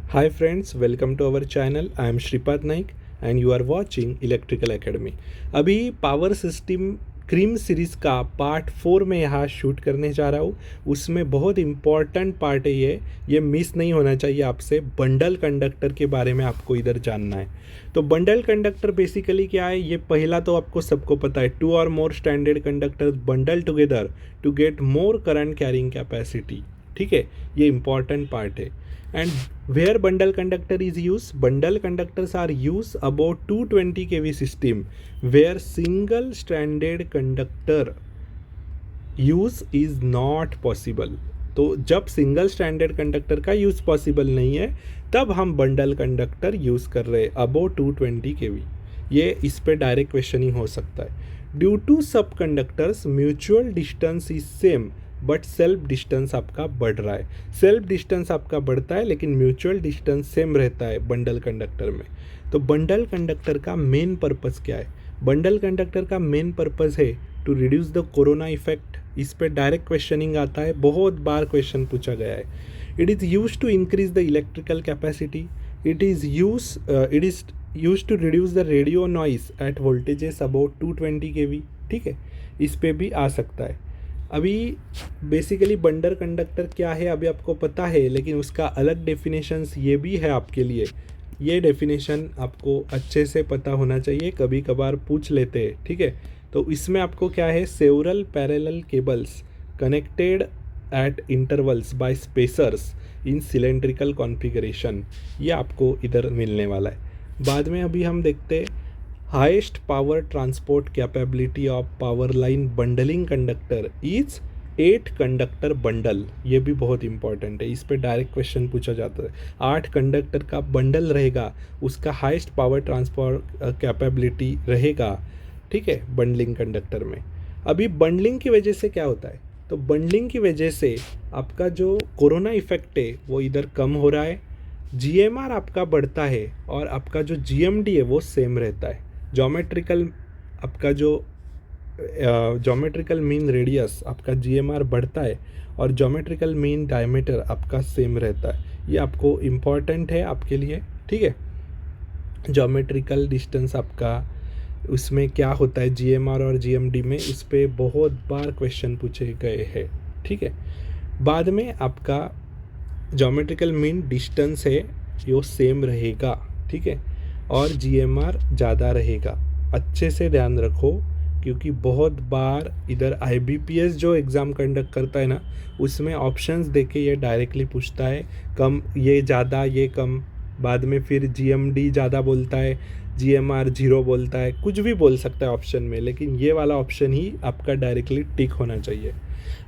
Hi friends, welcome to our channel. I am Shripad Naik and you are watching Electrical Academy. अभी power system cream series का part 4 में यहाँ shoot करने जा रहा हूँ। उसमें बहुत इम्पॉर्टेंट पार्ट है ये मिस नहीं होना चाहिए। आपसे बंडल कंडक्टर के बारे में आपको इधर जानना है। तो बंडल कंडक्टर बेसिकली क्या है, ये पहला तो आपको सबको पता है, टू और more standard conductors bundle together to get more current carrying capacity. ठीक है, ये इम्पॉर्टेंट पार्ट है। And where bundle conductor is used, bundle conductors are used about 220 kV system where single stranded conductor use is not possible. तो जब single standard conductor का use possible नहीं है तब हम बंडल कंडक्टर यूज़ कर रहे हैं अबो 220 kV। ये इस पे डायरेक्ट क्वेश्चनिंग हो सकता है। ड्यू टू सब conductors mutual distance is same but self distance आपका बढ़ रहा है। सेल्फ डिस्टेंस आपका बढ़ता है लेकिन म्यूचुअल डिस्टेंस सेम रहता है बंडल कंडक्टर में। तो बंडल कंडक्टर का मेन पर्पस क्या है? बंडल कंडक्टर का मेन पर्पस है to reduce the corona effect. इस पे डायरेक्ट क्वेश्चनिंग आता है, बहुत बार क्वेश्चन पूछा गया है। It is use to increase the electrical capacity. It is use to reduce the radio noise at voltages about 220 kV। ठीक है, इस पे भी आ सकता है। अभी बेसिकली बंडल कंडक्टर क्या है अभी आपको पता है, लेकिन उसका अलग डेफिनेशंस ये भी है आपके लिए। ये डेफिनेशन आपको अच्छे से पता होना चाहिए, कभी कभार पूछ लेते हैं। ठीक है, तो इसमें आपको क्या है, several parallel cables connected at intervals by spacers in cylindrical configuration, ये आपको इधर मिलने वाला है। बाद में अभी हम देखते हैं highest power transport capability of power line bundling conductor is 8 conductor bundle. ये भी बहुत इंपॉर्टेंट है, इस पे डायरेक्ट क्वेश्चन पूछा जाता है। 8 कंडक्टर का बंडल रहेगा, उसका हाईएस्ट पावर ट्रांसपोर्ट कैपेबिलिटी रहेगा। ठीक है, बंडलिंग कंडक्टर में। अभी बंडलिंग की वजह से क्या होता है, तो बंडलिंग की वजह से आपका जो कोरोना इफेक्ट है वो इधर कम हो रहा है, जीएमआर आपका बढ़ता है और आपका जो जीएमडी है वो सेम रहता है। ज्योमेट्रिकल आपका जो ज्योमेट्रिकल मीन रेडियस आपका जीएमआर बढ़ता है और ज्योमेट्रिकल मीन डायमीटर आपका सेम रहता है। ये आपको इम्पॉर्टेंट है आपके लिए। ठीक है, ज्योमेट्रिकल डिस्टेंस आपका उसमें क्या होता है जीएमआर और जीएमडी में, इस पे बहुत बार क्वेश्चन पूछे गए हैं। ठीक है, बाद में आपका ज्योमेट्रिकल मीन डिस्टेंस है वो सेम रहेगा। ठीक है, और जीएमआर ज़्यादा रहेगा। अच्छे से ध्यान रखो, क्योंकि बहुत बार इधर आईबीपीएस जो एग्ज़ाम कंडक्ट करता है ना, उसमें ऑप्शंस देके ये डायरेक्टली पूछता है कम, ये ज़्यादा ये कम, बाद में फिर जीएमडी ज़्यादा बोलता है, जीएमआर 0 बोलता है, कुछ भी बोल सकता है ऑप्शन में, लेकिन ये वाला ऑप्शन ही आपका डायरेक्टली टिक होना चाहिए।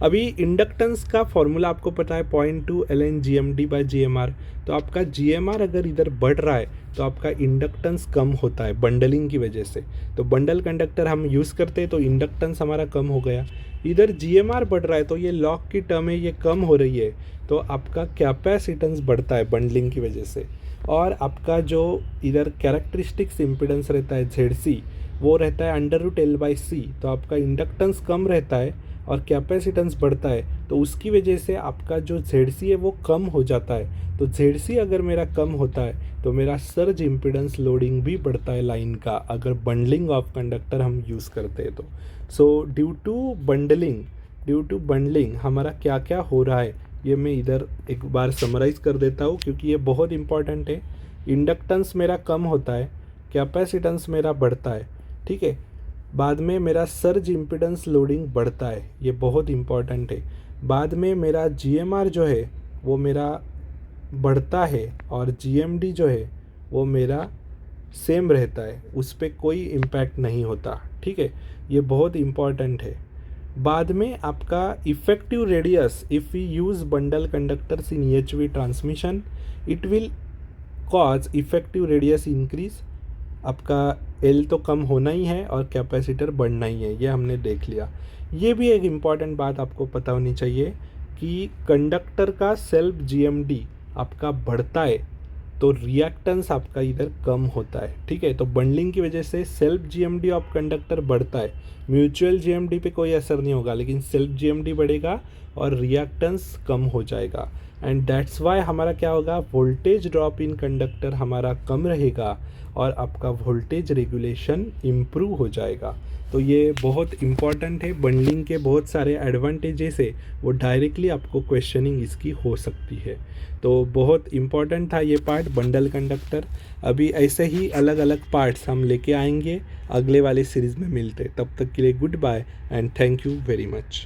अभी इंडक्टेंस का फॉर्मूला आपको पता है 0.2 ln GMD बाय GMR। तो आपका GMR अगर इधर बढ़ रहा है तो आपका इंडक्टेंस कम होता है बंडलिंग की वजह से। तो बंडल कंडक्टर हम यूज़ करते हैं तो इंडक्टेंस हमारा कम हो गया। इधर GMR बढ़ रहा है तो ये लॉग की टर्म है, ये कम हो रही है, तो आपका कैपेसिटेंस बढ़ता है बंडलिंग की वजह से। और आपका जो इधर कैरेक्टरिस्टिक्स इम्पिडेंस रहता है ZC, वो रहता है √L/C। तो आपका इंडक्टेंस कम रहता है और कैपेसिटेंस बढ़ता है, तो उसकी वजह से आपका जो ZC है वो कम हो जाता है। तो ZC अगर मेरा कम होता है तो मेरा सर्ज इम्पिडेंस लोडिंग भी बढ़ता है लाइन का, अगर बंडलिंग ऑफ कंडक्टर हम यूज़ करते हैं तो। सो ड्यू टू बंडलिंग हमारा क्या क्या हो रहा है ये मैं इधर एक बार समराइज कर देता हूँ, क्योंकि ये बहुत इंपॉर्टेंट है। इंडक्टेंस मेरा कम होता है, कैपेसिटेंस मेरा बढ़ता है। ठीक है, बाद में मेरा सर्ज इम्पिडेंस लोडिंग बढ़ता है, ये बहुत इम्पॉर्टेंट है। बाद में मेरा जीएमआर जो है वो मेरा बढ़ता है और जीएमडी जो है वो मेरा सेम रहता है, उस पर कोई इम्पैक्ट नहीं होता। ठीक है, ये बहुत इम्पॉर्टेंट है। बाद में आपका effective radius, if we use bundle conductors in EHV transmission, it will cause effective radius increase. आपका एल तो कम होना ही है और कैपेसिटर बढ़ना ही है, ये हमने देख लिया। ये भी एक इम्पॉर्टेंट बात आपको पता होनी चाहिए कि कंडक्टर का सेल्फ जीएमडी आपका बढ़ता है तो रिएक्टेंस आपका इधर कम होता है, ठीक है। तो बंडलिंग की वजह से सेल्फ जीएमडी ऑफ कंडक्टर बढ़ता है, म्यूचुअल जीएमडी पे कोई असर नहीं होगा, लेकिन सेल्फ जीएमडी बढ़ेगा और रिएक्टेंस कम हो जाएगा। एंड दैट्स वाई हमारा क्या होगा, वोल्टेज ड्रॉप इन कंडक्टर हमारा कम रहेगा और आपका वोल्टेज रेगुलेशन इम्प्रूव हो जाएगा। तो ये बहुत इम्पॉर्टेंट है, बंडलिंग के बहुत सारे एडवांटेजेस है, वो डायरेक्टली आपको क्वेश्चनिंग इसकी हो सकती है। तो बहुत इम्पॉर्टेंट था ये पार्ट, बंडल कंडक्टर। अभी ऐसे ही अलग अलग पार्ट्स हम लेके आएंगे, अगले वाले सीरीज़ में मिलते। तब तक के लिए goodbye and thank you very much.